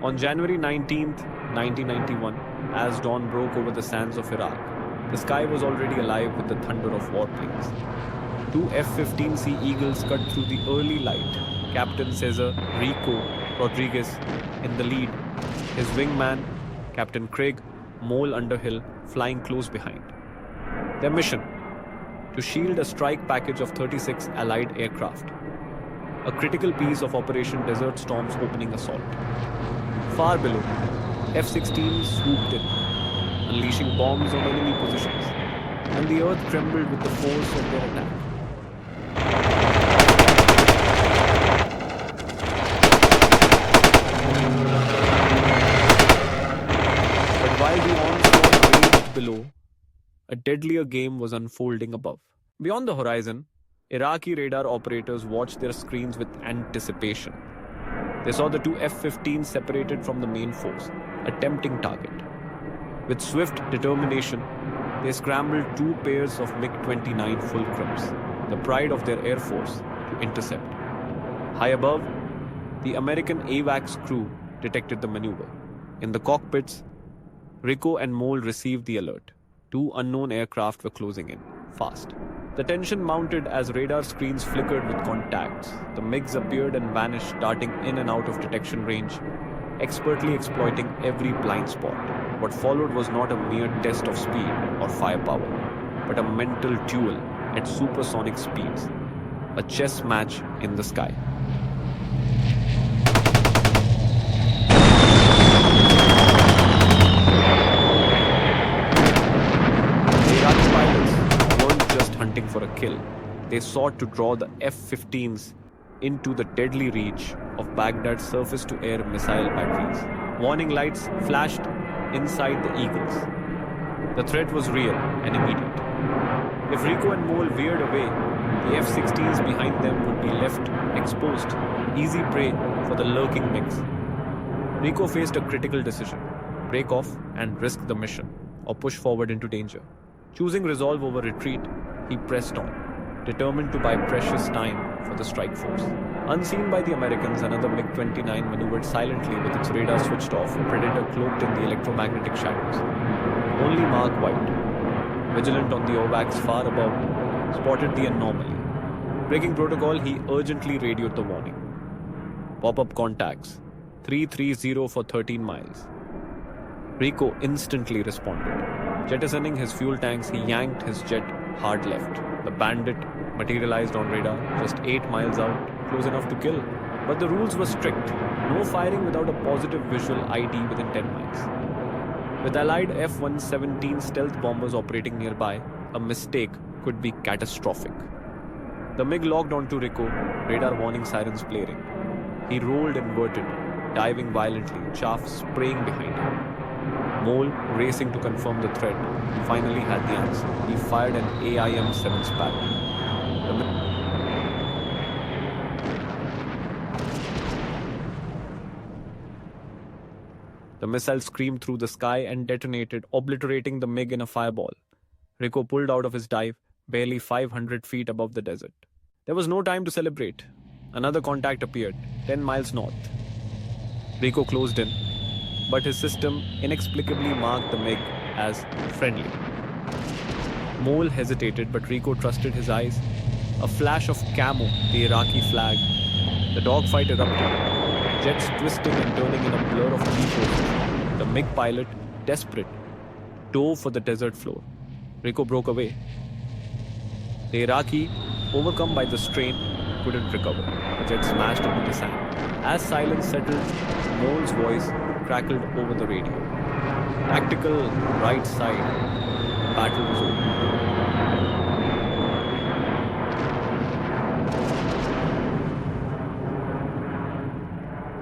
On January 19th, 1991, as dawn broke over the sands of Iraq, the sky was already alive with the thunder of warplanes. Two F-15C Eagles cut through the early light, Captain Cesar Rico Rodriguez in the lead, his wingman, Captain Craig Mole Underhill, flying close behind. Their mission: to shield a strike package of 36 Allied aircraft, a critical piece of Operation Desert Storm's opening assault. Far below, F-16s swooped in, unleashing bombs on enemy positions, and the earth trembled with the force of their attack. But while the onslaught raged below, a deadlier game was unfolding above. Beyond the horizon, Iraqi radar operators watched their screens with anticipation. They saw the two F-15s separated from the main force, a tempting target. With swift determination, they scrambled two pairs of MiG-29 Fulcrums, the pride of their air force, to intercept. High above, the American AWACS crew detected the maneuver. In the cockpits, Rico and Mole received the alert. Two unknown aircraft were closing in, fast. The tension mounted as radar screens flickered with contacts. The MiGs appeared and vanished, darting in and out of detection range, expertly exploiting every blind spot. What followed was not a mere test of speed or firepower, but a mental duel at supersonic speeds, a chess match in the sky. Hunting for a kill, they sought to draw the F-15s into the deadly reach of Baghdad's surface-to-air missile batteries. Warning lights flashed inside the Eagles. The threat was real and immediate. If Rico and Mole veered away, the F-16s behind them would be left exposed, easy prey for the lurking MiGs. Rico faced a critical decision: break off and risk the mission, or push forward into danger. Choosing resolve over retreat, he pressed on, determined to buy precious time for the strike force. Unseen by the Americans, another MiG-29 maneuvered silently with its radar switched off, a predator cloaked in the electromagnetic shadows. Only Mark White, vigilant on the AWACS far above, spotted the anomaly. Breaking protocol, he urgently radioed the warning. Pop-up contacts, 330 for 13 miles. Rico instantly responded. Jettisoning his fuel tanks, he yanked his jet hard left. The bandit materialized on radar just 8 miles out, close enough to kill. But the rules were strict. No firing without a positive visual ID within 10 miles. With Allied F-117 stealth bombers operating nearby, a mistake could be catastrophic. The MiG locked onto Rico, radar warning sirens blaring. He rolled inverted, diving violently, chaff spraying behind him. Mole, racing to confirm the threat, finally had the answer. He fired an AIM-7 Sparrow. The missile screamed through the sky and detonated, obliterating the MiG in a fireball. Rico pulled out of his dive, barely 500 feet above the desert. There was no time to celebrate. Another contact appeared, 10 miles north. Rico closed in, but his system inexplicably marked the MiG as friendly. Mole hesitated, but Rico trusted his eyes. A flash of camo, the Iraqi flag. The dogfight erupted, jets twisting and turning in a blur of G-forces. The MiG pilot, desperate, dove for the desert floor. Rico broke away. The Iraqi, overcome by the strain, couldn't recover. The jet smashed into the sand. As silence settled, Mole's voice crackled over the radio. Tactical right side. Battle was over.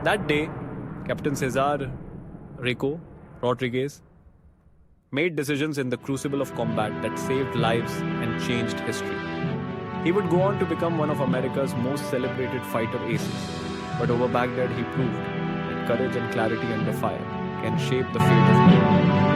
That day, Captain Cesar Rico Rodriguez made decisions in the crucible of combat that saved lives and changed history. He would go on to become one of America's most celebrated fighter aces. But over Baghdad, he proved that courage and clarity under fire can shape the fate of men.